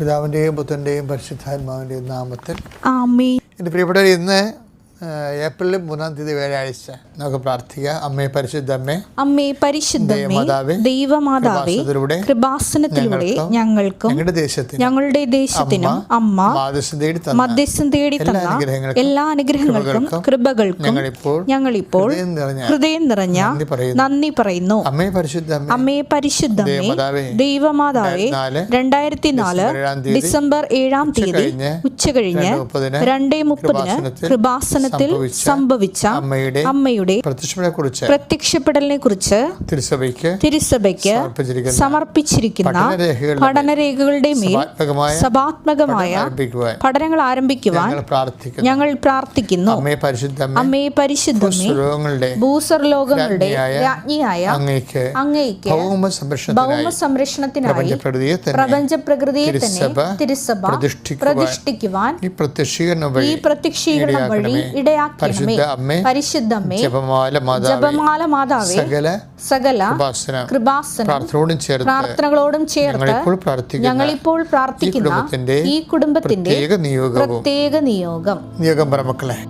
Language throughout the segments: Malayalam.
പിതാവിൻ്റെയും പുത്രൻ്റെയും പരിശുദ്ധാത്മാവിൻ്റെയും നാമത്തിൽ ആമേൻ. എൻ്റെ പ്രിയപ്പെട്ടവർ, ഇന്ന് ഏപ്രിൽ 3-ാം തീയതി വ്യാഴാഴ്ച നമുക്ക് പ്രാർത്ഥിക്കാം. അമ്മേ പരിശുദ്ധമ്മേ, അമ്മേ പരിശുദ്ധമേ, ദൈവമാതാവേ, കൃപാസനത്തിലൂടെ ഞങ്ങൾക്കും ഞങ്ങളുടെ ദേശത്തിനും അമ്മ മധ്യസ്ഥം തേടി തന്ന എല്ലാ അനുഗ്രഹങ്ങൾക്കും കൃപകൾക്കും ഞങ്ങളിപ്പോൾ ഹൃദയം നിറഞ്ഞ നന്ദി പറയുന്നു. അമ്മേ പരിശുദ്ധമേ, ദൈവമാതാവേ, 2004 ഡിസംബർ 7-ാം തീയതി ഉച്ചകഴിഞ്ഞ് 2:30 കൃപാസന സംഭവിച്ച അമ്മയുടെ പ്രത്യക്ഷപ്പെടലിനെ കുറിച്ച് തിരുസഭയ്ക്ക് സമർപ്പിച്ചിരിക്കുന്ന പഠനരേഖകളുടെ മേൽ സഭാത്മകമായ പഠനങ്ങൾ ആരംഭിക്കുവാൻ ഞങ്ങൾ പ്രാർത്ഥിക്കുന്നു. അമ്മേ പരിശുദ്ധമേ, ഭൂസ്വർലോകങ്ങളുടെ രാജ്ഞിയായ അങ്ങയ്ക്ക് ഭൗമ സംരക്ഷണത്തിനായി പ്രപഞ്ച പ്രകൃതിയെ തന്നെ തിരുസഭ പ്രതിഷ്ഠിക്കുവാൻ ഈ പ്രത്യക്ഷീകരണം വഴി ഇടയാക്കണമേ. പരിശുദ്ധമേ, ജപമാല മാതാവേ, സകല കൃപാസന പ്രാർത്ഥനകളോടും ചേർത്ത് ഞങ്ങളിപ്പോൾ പ്രാർത്ഥിക്കുന്ന ഈ കുടുംബത്തിന്റെ പ്രത്യേക നിയോഗം മക്കളെ.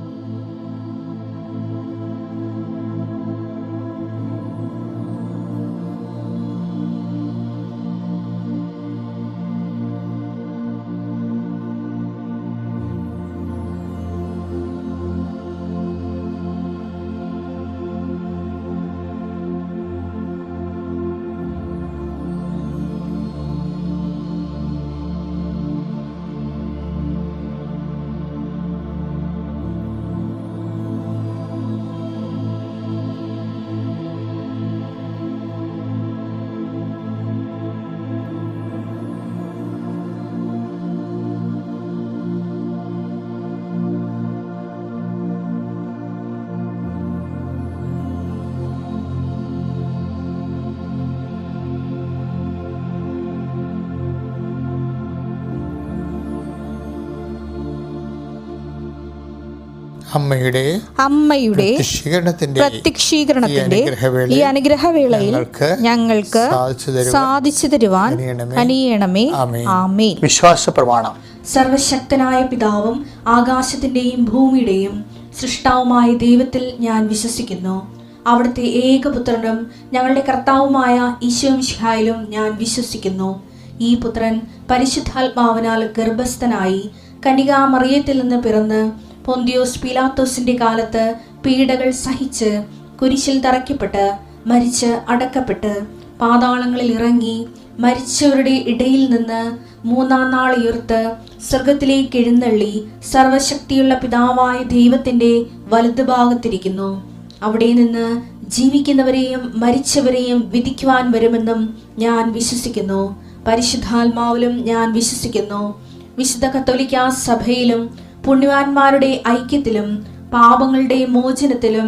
അമ്മയുടെ പ്രത്യക്ഷീകരണത്തിന്റെ ഈ അനുഗ്രഹവേളയിൽ ഞങ്ങൾക്ക് സാധിച്ചു തരുവാൻ കനിയണമേ. ആമേൻ. വിശ്വാസ പ്രമാണം. സർവശക്തനായ പിതാവും ആകാശത്തിന്റെയും ഭൂമിയുടെയും സൃഷ്ടാവുമായ ദൈവത്തിൽ ഞാൻ വിശ്വസിക്കുന്നു. അവിടുത്തെ ഏകപുത്രനും ഞങ്ങളുടെ കർത്താവുമായ ഈശോമിശിഹായിലും ഞാൻ വിശ്വസിക്കുന്നു. ഈ പുത്രൻ പരിശുദ്ധാത്മാവിനാൽ ഗർഭസ്ഥനായി കന്യകാമറിയത്തിൽ നിന്ന് പിറന്ന് പൊന്തിയോസ് പീലാത്തോസിന്റെ കാലത്ത് പീഡകൾ സഹിച്ച് കുരിശിൽ തറയ്ക്കപ്പെട്ട് മരിച്ച് അടക്കപ്പെട്ട് പാതാളങ്ങളിൽ ഇറങ്ങി മരിച്ചവരുടെ ഇടയിൽ നിന്ന് 3-ാം നാൾ ഉയർത്ത് സ്വർഗത്തിലേക്ക് എഴുന്നള്ളി സർവശക്തിയുള്ള പിതാവായ ദൈവത്തിന്റെ വലതുഭാഗത്തിരിക്കുന്നു. അവിടെ നിന്ന് ജീവിക്കുന്നവരെയും മരിച്ചവരെയും വിധിക്കുവാൻ വരുമെന്നും ഞാൻ വിശ്വസിക്കുന്നു. പരിശുദ്ധാത്മാവിലും ഞാൻ വിശ്വസിക്കുന്നു. വിശുദ്ധ കത്തോലിക്കാ സഭയിലും പുണ്യവാന്മാരുടെ ഐക്യത്തിലും പാപങ്ങളുടെ മോചനത്തിലും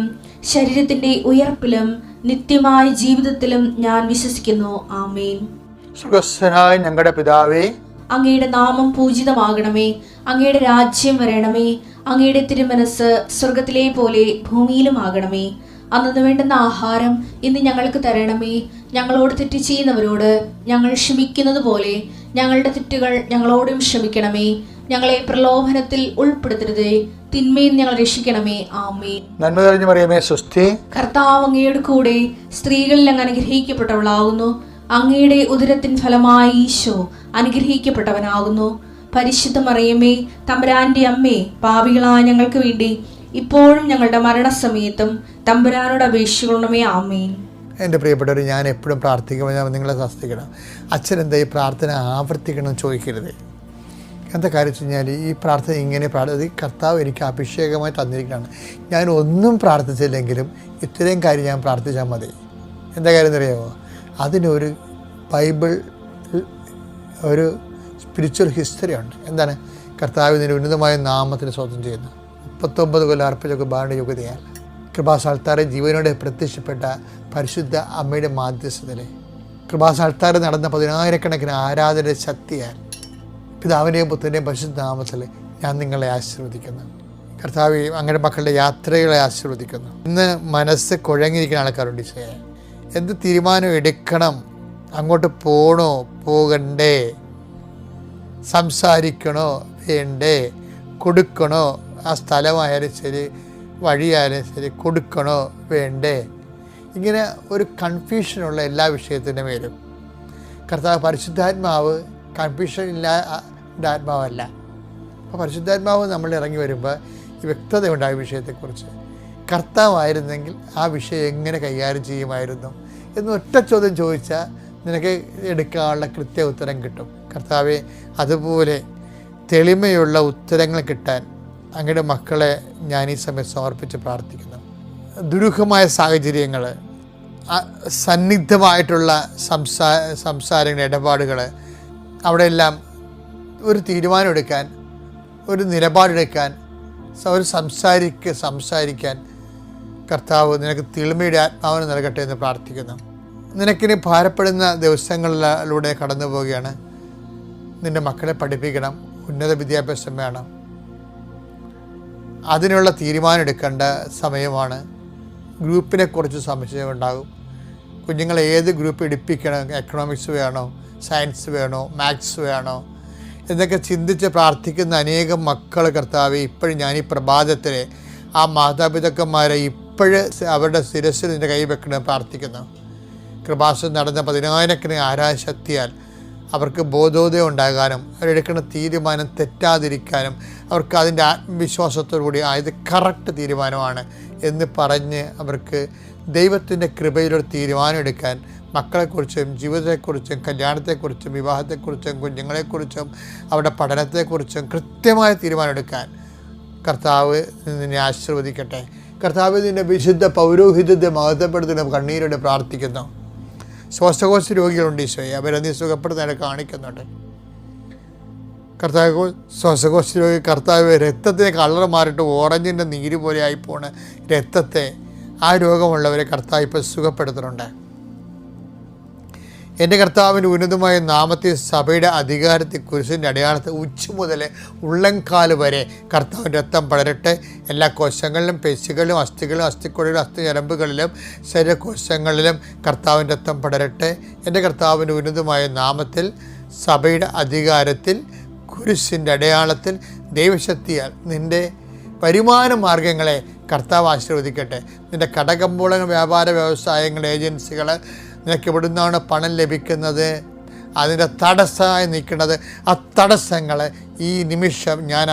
ശരീരത്തിന്റെ ഉയർപ്പിലും നിത്യമായ ജീവിതത്തിലും ഞാൻ വിശ്വസിക്കുന്നു. ആമേൻ. സ്വർഗ്ഗസ്ഥനായ ഞങ്ങളുടെ പിതാവേ, അങ്ങയുടെ നാമം പൂജിതമാകണമേ. അങ്ങയുടെ രാജ്യം വരണമേ. അങ്ങയുടെ തിരുമനസ് സ്വർഗത്തിലെ പോലെ ഭൂമിയിലും ആകണമേ. അന്നു വേണ്ടുന്ന ആഹാരം ഇന്ന് ഞങ്ങൾക്ക് തരണമേ. ഞങ്ങളോട് തെറ്റ് ചെയ്യുന്നവരോട് ഞങ്ങൾ ക്ഷമിക്കുന്നത് പോലെ ഞങ്ങളുടെ തെറ്റുകൾ ഞങ്ങളോടും ക്ഷമിക്കണമേ. ഞങ്ങളെ പ്രലോഭനത്തിൽ ഉൾപ്പെടുത്തരുതേ, തിന്മയിൽ ഞങ്ങൾ രക്ഷിക്കണമേ. ആമേൻ. നന്മ നിറഞ്ഞ മറിയമേ, സ്വസ്തി. കർത്താവ് അങ്ങയുടെ കൂടെ സ്ത്രീകളിൽ അങ്ങ് അനുഗ്രഹിക്കപ്പെട്ടവളാകുന്നു. അങ്ങയുടെ ഉദരത്തിൻ ഫലമായി ഈശോ അനുഗ്രഹിക്കപ്പെട്ടവനാകുന്നു. പരിശുദ്ധ മറിയമേ, തമ്പുരാന്റെ അമ്മേ, പാപികളായ ഞങ്ങൾക്ക് വേണ്ടി ഇപ്പോഴും ഞങ്ങളുടെ മരണസമയത്തും തമ്പുരാനോട് അപേക്ഷിക്കണമേ. ആമേൻ. എൻ്റെ പ്രിയപ്പെട്ടവർ, ഞാൻ എപ്പോഴും പ്രാർത്ഥിക്കുമ്പോൾ ഞാൻ നിങ്ങളെ ശാസ്ത്രിക്കണം. അച്ഛൻ എന്താ ഈ പ്രാർത്ഥന ആവർത്തിക്കണം ചോദിക്കരുത്. എന്താ കാര്യം വെച്ച് കഴിഞ്ഞാൽ ഈ പ്രാർത്ഥന ഇങ്ങനെ കർത്താവ് എനിക്ക് അഭിഷേകമായി തന്നിരിക്കുകയാണ്. ഞാൻ ഒന്നും പ്രാർത്ഥിച്ചില്ലെങ്കിലും ഇത്രയും കാര്യം ഞാൻ പ്രാർത്ഥിച്ചാൽ മതി. എന്താ കാര്യം എന്നറിയാമോ? അതിനൊരു ബൈബിൾ ഒരു സ്പിരിച്വൽ ഹിസ്റ്ററി ഉണ്ട്. എന്താണ്? കർത്താവ് ഇതിൻ്റെ ഉന്നതമായ നാമത്തിന് സ്വന്തം ചെയ്യുന്നു. 39 കൊല്ലം അർപ്പിച്ച കുർബാനയുടെ യോഗ്യതയാൽ കൃപാസാൽത്താറെ ജീവനോടെ പ്രത്യക്ഷപ്പെട്ട പരിശുദ്ധ അമ്മയുടെ മാധ്യസ്ഥതയിൽ കൃപാസാൽത്താറ് നടന്ന 10,000-കണക്കിന് ആരാധന ശക്തിയാൽ പിതാവിൻ്റെയും പുത്രൻ്റെയും പരിശുദ്ധ നാമത്തിൽ ഞാൻ നിങ്ങളെ ആശീർവദിക്കുന്നു. കർത്താവ് അങ്ങയുടെ മക്കളുടെ യാത്രകളെ ആശീർവദിക്കുന്നു. ഇന്ന് മനസ്സ് കുഴങ്ങിയിരിക്കുന്ന ആൾക്കാരുണ്ട്. ഈശോയെ, എന്ത് തീരുമാനം എടുക്കണം, അങ്ങോട്ട് പോകണോ പോകണ്ടേ, സംസാരിക്കണോ വേണ്ടേ, കൊടുക്കണോ, ആ സ്ഥലമായാലും ശരി വഴിയായാലും ശരി കൊടുക്കണോ വേണ്ടേ, ഇങ്ങനെ ഒരു കൺഫ്യൂഷനുള്ള എല്ലാ വിഷയത്തിൻ്റെ മേലും കർത്താവ് പരിശുദ്ധാത്മാവ് കൺഫ്യൂഷൻ ഇല്ലാത്ത ആത്മാവല്ല. അപ്പോൾ പരിശുദ്ധാത്മാവ് നമ്മൾ ഇറങ്ങി വരുമ്പോൾ ഈ വ്യക്തത ഉണ്ടായ വിഷയത്തെക്കുറിച്ച് കർത്താവായിരുന്നെങ്കിൽ ആ വിഷയം എങ്ങനെ കൈകാര്യം ചെയ്യുമായിരുന്നു എന്ന് ഒറ്റ ചോദ്യം ചോദിച്ചാൽ നിനക്ക് എടുക്കാനുള്ള കൃത്യ ഉത്തരം കിട്ടും. കർത്താവെ, അതുപോലെ തെളിമയുള്ള ഉത്തരങ്ങൾ കിട്ടാൻ അങ്ങയുടെ മക്കളെ ഞാൻ ഈ സമയം സമർപ്പിച്ച് പ്രാർത്ഥിക്കുന്നു. ദുരൂഹമായ സാഹചര്യങ്ങൾ, സന്നിഗ്ധമായിട്ടുള്ള സംസാരങ്ങൾ, ഇടപാടുകൾ, അവിടെയെല്ലാം ഒരു തീരുമാനമെടുക്കാൻ, ഒരു നിലപാടെടുക്കാൻ, ഒരു സംസാരിക്കാൻ കർത്താവ് നിനക്ക് തെളിമയുടെ ആത്മാവിന് നൽകട്ടെ എന്ന് പ്രാർത്ഥിക്കുന്നു. നിനക്കിനി ഭാരപ്പെടുന്ന ദിവസങ്ങളിലൂടെ കടന്നു പോവുകയാണ്. നിൻ്റെ മക്കളെ പഠിപ്പിക്കണം, ഉന്നത വിദ്യാഭ്യാസം വേണം, അതിനുള്ള തീരുമാനം എടുക്കേണ്ട സമയമാണ്. ഗ്രൂപ്പിനെക്കുറിച്ച് സംശയമുണ്ടാകും. കുഞ്ഞുങ്ങളെ ഏത് ഗ്രൂപ്പ് എടുപ്പിക്കണം, എക്കണോമിക്സ് വേണോ, സയൻസ് വേണോ, മാത്സ് വേണോ എന്നൊക്കെ ചിന്തിച്ച് പ്രാർത്ഥിക്കുന്ന അനേകം മക്കൾ കർത്താവെ, ഇപ്പോഴും ഞാൻ ഈ പ്രഭാതത്തിൽ ആ മാതാപിതാക്കന്മാരെ ഇപ്പോഴും അവരുടെ ശിരസ്സിൽ നിൻ്റെ കൈ വെക്കണം പ്രാർത്ഥിക്കുന്നു. കൃപാസനം നടന്ന 10,000 ആരാശക്തിയാൽ അവർക്ക് ബോധോദയം ഉണ്ടാകാനും അവരെടുക്കുന്ന തീരുമാനം തെറ്റാതിരിക്കാനും അവർക്ക് അതിൻ്റെ ആത്മവിശ്വാസത്തോടുകൂടി ഇത് കറക്റ്റ് തീരുമാനമാണ് എന്ന് പറഞ്ഞ് അവർക്ക് ദൈവത്തിൻ്റെ കൃപയിലൊരു തീരുമാനം എടുക്കാൻ, മക്കളെക്കുറിച്ചും ജീവിതത്തെക്കുറിച്ചും കല്യാണത്തെക്കുറിച്ചും വിവാഹത്തെക്കുറിച്ചും കുഞ്ഞുങ്ങളെക്കുറിച്ചും അവരുടെ പഠനത്തെക്കുറിച്ചും കൃത്യമായ തീരുമാനമെടുക്കാൻ കർത്താവ് നിന്നെ ആശീർവദിക്കട്ടെ. കർത്താവ് നിൻ്റെ വിശുദ്ധ പൗരോഹിത്യത്തെ മഹത്വപ്പെടുത്തുന്ന കണ്ണീരോടെ പ്രാർത്ഥിക്കുന്നു. ശ്വാസകോശ രോഗികളുണ്ട് ഈശോയെ, അവരെ നീ സുഖപ്പെടുത്താനായിട്ട് കാണിക്കുന്നുണ്ട്. കർത്താവ് ശ്വാസകോശ രോഗി, കർത്താവ് രക്തത്തിന് കളർ മാറിയിട്ട് ഓറഞ്ചിൻ്റെ നീര് പോലെ ആയിപ്പോണ് രക്തത്തെ, ആ രോഗമുള്ളവരെ കർത്താവ് ഇപ്പോൾ സുഖപ്പെടുത്തുന്നുണ്ട്. എൻ്റെ കർത്താവിൻ്റെ ഉന്നതമായ നാമത്തിൽ സഭയുടെ അധികാരത്തിൽ കുരിശിൻ്റെ അടയാളത്തിൽ ഉച്ച മുതൽ ഉള്ളംകാല് വരെ കർത്താവിൻ്റെ രക്തം പടരട്ടെ. എല്ലാ കോശങ്ങളിലും പേശികളിലും അസ്ഥികളിലും അസ്ഥിക്കുഴലിലും അസ്ഥിഞരമ്പുകളിലും ശരീരകോശങ്ങളിലും കർത്താവിൻ്റെ രക്തം പടരട്ടെ. എൻ്റെ കർത്താവിൻ്റെ ഉന്നതമായ നാമത്തിൽ സഭയുടെ അധികാരത്തിൽ കുരിശിൻ്റെ അടയാളത്തിൽ ദൈവശക്തിയാൽ നിൻ്റെ വരുമാന മാർഗങ്ങളെ കർത്താവ് ആശീർവദിക്കട്ടെ. നിൻ്റെ കടകമ്പോളങ്ങൾ, വ്യാപാര വ്യവസായങ്ങൾ, ഏജൻസികൾ, നിനക്ക് എവിടുന്നാണ് പണം ലഭിക്കുന്നത്, അതിൻ്റെ തടസ്സമായി നിൽക്കുന്നത്, ആ തടസ്സങ്ങൾ ഈ നിമിഷം ഞാൻ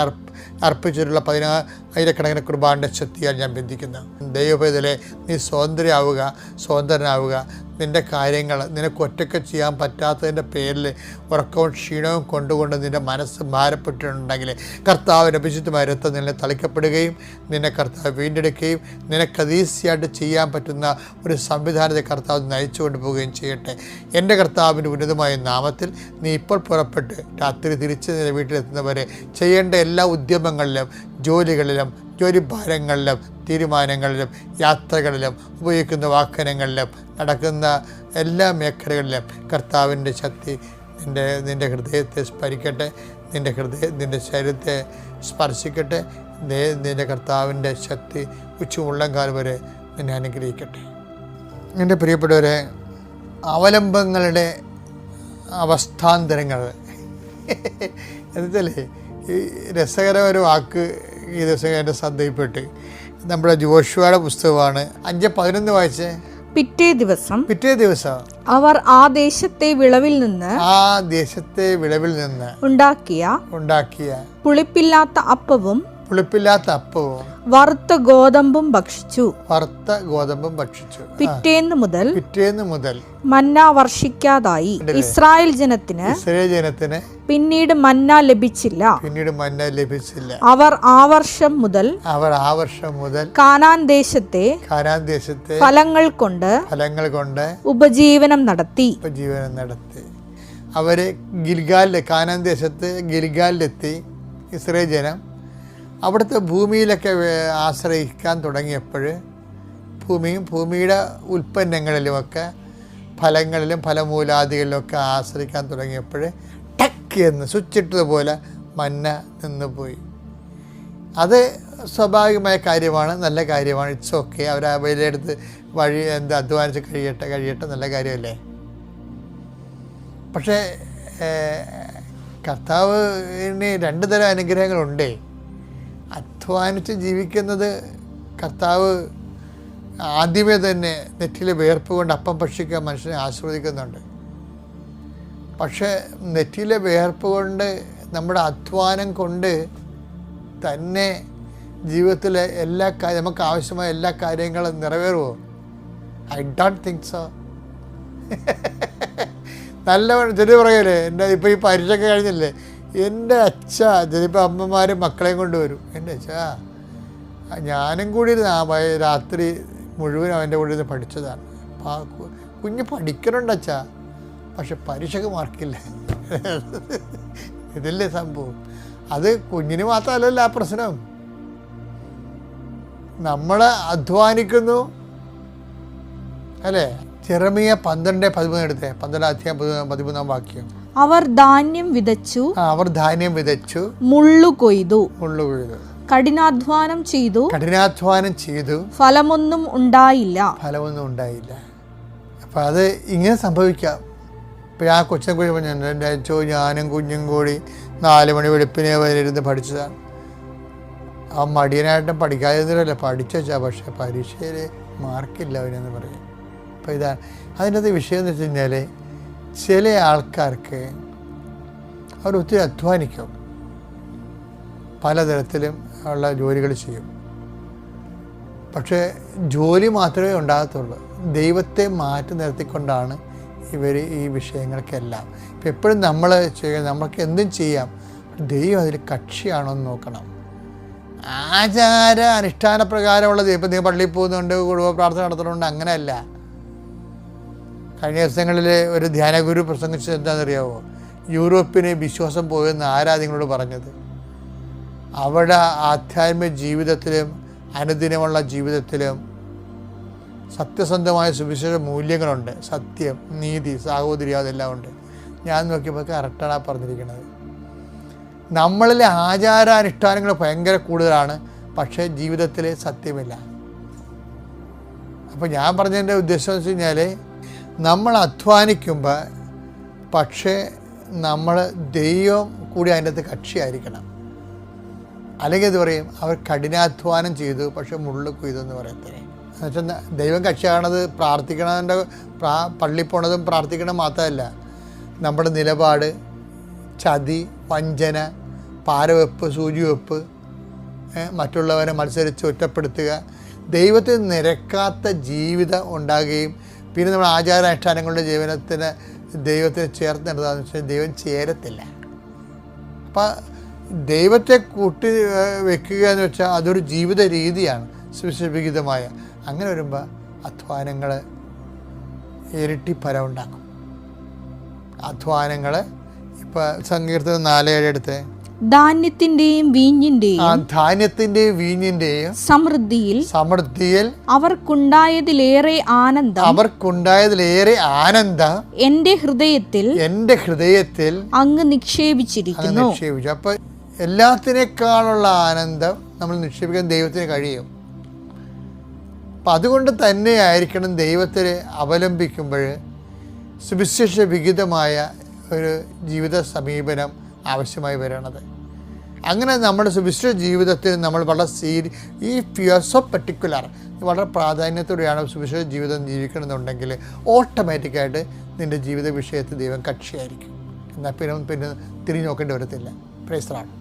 അർപ്പിച്ചിട്ടുള്ള 10,000 കുർബാൻ്റെ ശക്തിയാൽ ഞാൻ ബന്ധിക്കുന്നു. ദൈവവേദലെ നീ സ്വതന്ത്രനാവുക. നിൻ്റെ കാര്യങ്ങൾ നിനക്ക് ഒറ്റയ്ക്ക് ചെയ്യാൻ പറ്റാത്തതിൻ്റെ പേരിൽ ഉറക്കവും ക്ഷീണവും കൊണ്ടുകൊണ്ട് നിൻ്റെ മനസ്സ് ഭാരപ്പെട്ടിട്ടുണ്ടെങ്കിൽ കർത്താവിൻ്റെ വിശുദ്ധമായ രക്തം നിന്നെ തളിക്കപ്പെടുകയും നിന്നെ കർത്താവ് വീണ്ടെടുക്കുകയും നിനക്കത് ഈസിയായിട്ട് ചെയ്യാൻ പറ്റുന്ന ഒരു സംവിധാനത്തെ കർത്താവ് നയിച്ചു കൊണ്ടുപോവുകയും ചെയ്യട്ടെ. എൻ്റെ കർത്താവിൻ്റെ ഉന്നതമായ നാമത്തിൽ നീ ഇപ്പോൾ പുറപ്പെട്ട് രാത്രി തിരിച്ച് നിന്റെ വീട്ടിലെത്തുന്നവരെ ചെയ്യേണ്ട എല്ലാ ഉദ്യമങ്ങളിലും, ജോലികളിലും, ജോലിഭാരങ്ങളിലും, തീരുമാനങ്ങളിലും, യാത്രകളിലും, ഉപയോഗിക്കുന്ന വാഹനങ്ങളിലും, നടക്കുന്ന എല്ലാ മേഖലകളിലും കർത്താവിൻ്റെ ശക്തി നിൻ്റെ ഹൃദയത്തെ സ്പരിക്കട്ടെ, നിൻ്റെ ശരീരത്തെ സ്പർശിക്കട്ടെ. നിൻ്റെ കർത്താവിൻ്റെ ശക്തി ഉച്ചമുള്ളംകാലം വരെ നിന്നെ അനുഗ്രഹിക്കട്ടെ. എൻ്റെ പ്രിയപ്പെട്ടവരെ, അവലംബങ്ങളുടെ അവസ്ഥാന്തരങ്ങൾ എന്നുവെച്ചാലേ ഈ രസകരമായ ഒരു വാക്ക് ഈ ദിവസം എൻ്റെ ശ്രദ്ധയിൽപ്പെട്ട്, നമ്മുടെ ജോഷുവയുടെ പുസ്തകമാണ് 5:11 വായിച്ചേ. പിറ്റേ ദിവസം അവർ ആ ദേശത്തെ വിളവിൽ നിന്ന് ഉണ്ടാക്കിയ പുളിപ്പില്ലാത്ത അപ്പവും വറുത്ത ഗോതമ്പും ഭക്ഷിച്ചു. പിറ്റേന്ന് മുതൽ മന്ന വർഷിക്കാതായി. ഇസ്രായേൽ ജനത്തിന് പിന്നീട് മന്ന ലഭിച്ചില്ല. അവർ ആ വർഷം മുതൽ കാനാൻ ദേശത്തെ ഫലങ്ങൾ കൊണ്ട് ഉപജീവനം നടത്തി. അവര് കാനാൻ ദേശത്ത് ഗിൽഗാലിലെത്തി. ഇസ്രായേൽ ജനം അവിടുത്തെ ഭൂമിയിലൊക്കെ ആശ്രയിക്കാൻ തുടങ്ങിയപ്പോൾ ഭൂമിയുടെ ഉൽപ്പന്നങ്ങളിലുമൊക്കെ ഫലങ്ങളിലും ഫലമൂലാദികളിലുമൊക്കെ ആശ്രയിക്കാൻ തുടങ്ങിയപ്പോൾ ടക്ക് എന്ന് സ്വിച്ചിട്ടതുപോലെ മന്ന നിന്നുപോയി. അത് സ്വാഭാവികമായ കാര്യമാണ്, നല്ല കാര്യമാണ്. It's okay. അവർ വിലയെടുത്ത് അധ്വാനിച്ച് കഴിയട്ടെ, നല്ല കാര്യമല്ലേ. പക്ഷേ കർത്താവിന് രണ്ട് തരം അനുഗ്രഹങ്ങളുണ്ടേ. അധ്വാനിച്ച് ജീവിക്കുന്നത് കർത്താവ് ആദ്യമേ തന്നെ നെറ്റിലെ വിയർപ്പ് കൊണ്ട് അപ്പം ഭക്ഷിക്കാൻ മനുഷ്യനെ ആസ്വദിക്കുന്നുണ്ട്. പക്ഷേ നെറ്റിലെ വിയർപ്പ് കൊണ്ട്, നമ്മുടെ അധ്വാനം കൊണ്ട് തന്നെ ജീവിതത്തിലെ എല്ലാ നമുക്ക് ആവശ്യമായ എല്ലാ കാര്യങ്ങളും നിറവേറുമോ? I don't think so. നല്ല ചെറിയ പറയല്ലേ, എൻ്റെ ഇപ്പോൾ ഈ പരീക്ഷയൊക്കെ കഴിഞ്ഞില്ലേ, എൻ്റെ അച്ഛ ചിലപ്പോൾ അമ്മമാരും മക്കളെയും കൊണ്ടുവരും. എൻ്റെ അച്ഛാ ഞാനും കൂടി രാത്രി മുഴുവൻ അവൻ്റെ കൂടെ ഇരുന്ന് പഠിച്ചതാണ്. കുഞ്ഞ് പഠിക്കണുണ്ട് അച്ഛാ, പക്ഷെ പരീക്ഷയ്ക്ക് മാർക്കില്ല. ഇതല്ലേ സംഭവം. അത് കുഞ്ഞിന് മാത്രമല്ലല്ലോ ആ പ്രശ്നം. നമ്മൾ അധ്വാനിക്കുന്നു അല്ലേ? ജെറമിയ 12:13 എടുത്തേ, 12:13 വാക്യം. അവർ ധാന്യം വിതച്ചു, അവർ ധാന്യം വിതച്ചു, മുള്ളു കൊയ്തു, കഠിനാധ്വാനം ചെയ്തു, ഫലമൊന്നും ഉണ്ടായില്ല. അപ്പം അത് ഇങ്ങനെ സംഭവിക്കാം. ഇപ്പം ആ കൊച്ചിനെ കുറിച്ച് പറഞ്ഞു, എൻ്റെ അച്ഛോ ഞാനും കുഞ്ഞും കൂടി 4 മണി വെളുപ്പിനെ വന്നിരുന്ന് പഠിച്ചതാണ്. ആ മടിയനായിട്ടും പഠിക്കാതിരുന്നില്ല, പഠിച്ചാ, പക്ഷേ പരീക്ഷയിൽ മാർക്കില്ല അവനെന്ന് പറയും. അപ്പോൾ ഇതാണ് അതിൻ്റെ വിഷയം എന്ന് വെച്ച് കഴിഞ്ഞാൽ, ചില ആൾക്കാർക്ക് അവർ ഒത്തിരി അധ്വാനിക്കും, പലതരത്തിലും ഉള്ള ജോലികൾ ചെയ്യും, പക്ഷേ ജോലി മാത്രമേ ഉണ്ടാകത്തുള്ളൂ. ദൈവത്തെ മാറ്റി നിർത്തിക്കൊണ്ടാണ് ഇവർ ഈ വിഷയങ്ങൾക്കെല്ലാം. ഇപ്പം എപ്പോഴും നമ്മൾ നമുക്ക് എന്തും ചെയ്യാം, ദൈവം അതിൽ കക്ഷിയാണോ എന്ന് നോക്കണം. ആചാര അനുഷ്ഠാന പ്രകാരമുള്ളത്, ഇപ്പം നിങ്ങൾ പള്ളിയിൽ പോകുന്നുണ്ട്, കുടുംബ പ്രാർത്ഥന നടത്തുന്നുണ്ട്, അങ്ങനെയല്ല. കഴിഞ്ഞ ദിവസങ്ങളിൽ ഒരു ധ്യാനഗുരു പ്രസംഗിച്ചത് എന്താണെന്നറിയാമോ? യൂറോപ്പിന് വിശ്വാസം പോയെന്ന് ആരാ നിങ്ങളോട് പറഞ്ഞത്? അവിടെ ആധ്യാത്മിക ജീവിതത്തിലും അനുദിനമുള്ള ജീവിതത്തിലും സത്യസന്ധമായ സുവിശേഷ മൂല്യങ്ങളുണ്ട്. സത്യം, നീതി, സാഹോദര്യം, അതെല്ലാം ഉണ്ട്. ഞാൻ നോക്കിയപ്പോൾ കറക്റ്റാണ് ആ പറഞ്ഞിരിക്കുന്നത്. നമ്മളിലെ ആചാരാനുഷ്ഠാനങ്ങൾ ഭയങ്കര കൂടുതലാണ്, പക്ഷേ ജീവിതത്തിൽ സത്യമില്ല. അപ്പോൾ ഞാൻ പറഞ്ഞതിൻ്റെ ഉദ്ദേശം എന്ന് വെച്ച് കഴിഞ്ഞാൽ, നമ്മൾ അധ്വാനിക്കുമ്പോൾ പക്ഷേ നമ്മൾ ദൈവം കൂടി അതിൻ്റെ അകത്ത് കക്ഷിയായിരിക്കണം. അല്ലെങ്കിൽ ഇത് പറയും, അവർ കഠിനാധ്വാനം ചെയ്തു പക്ഷെ മുള്ളു കൊയ്തെന്ന് പറയത്തില്ലേ. എന്നുവെച്ചാൽ ദൈവം കക്ഷിയാണത് പ്രാർത്ഥിക്കണതിൻ്റെ പള്ളി പോണതും പ്രാർത്ഥിക്കണം മാത്രമല്ല, നമ്മുടെ നിലപാട്, ചതി, വഞ്ചന, പാരവെപ്പ്, സൂചിവെപ്പ്, മറ്റുള്ളവരെ മത്സരിച്ച് ഒറ്റപ്പെടുത്തുക, ദൈവത്തിൽ നിരക്കാത്ത ജീവിതം ഉണ്ടാകുകയും പിന്നെ നമ്മൾ ആചാരാനുഷ്ഠാനങ്ങളുടെ ജീവനത്തിന് ദൈവത്തിന് ചേർത്ത് നിർത്താന്ന് വെച്ചാൽ ദൈവം ചേരത്തില്ല. അപ്പം ദൈവത്തെ കൂട്ടി വെക്കുക എന്ന് വെച്ചാൽ അതൊരു ജീവിത രീതിയാണ്, സുവിശേഷവിഹിതമായ. അങ്ങനെ വരുമ്പോൾ അധ്വാനങ്ങൾ ഇരട്ടി ഫലം ഉണ്ടാക്കും. അധ്വാനങ്ങൾ ഇപ്പം സങ്കീർത്തനം 4:7 എടുത്ത്, ധാന്യത്തിന്റെയും വീഞ്ഞിന്റെയും സമൃദ്ധിയിൽ അവർക്കുണ്ടായതിലേറെ ആനന്ദം എന്റെ ഹൃദയത്തിൽ അങ്ങ് നിക്ഷേപിച്ചിരിക്കുന്നു. അപ്പൊ എല്ലാത്തിനേക്കാളുള്ള ആനന്ദം നമ്മൾ നിക്ഷേപിക്കാൻ ദൈവത്തിന് കഴിയും. അപ്പം അതുകൊണ്ട് തന്നെ ആയിരിക്കണം ദൈവത്തെ അവലംബിക്കുമ്പോൾ സുവിശേഷ വിഹിതമായ ഒരു ജീവിത സമീപനം ആവശ്യമായി വരണത്. അങ്ങനെ നമ്മുടെ സുവിശേഷ ജീവിതത്തിൽ നമ്മൾ വളരെ ഈ ഫിയേഴ്സ് ഓഫ് പർട്ടിക്കുലർ വളരെ പ്രാധാന്യത്തോടെയാണ് സുവിശേഷ ജീവിതം ജീവിക്കണമെന്നുണ്ടെങ്കിൽ ഓട്ടോമാറ്റിക്കായിട്ട് നിൻ്റെ ജീവിത വിഷയത്തിൽ ദൈവം കക്ഷിയായിരിക്കും. എന്നാൽ പിന്നെ തിരിഞ്ഞു നോക്കേണ്ടി വരത്തില്ല. Praise the Lord.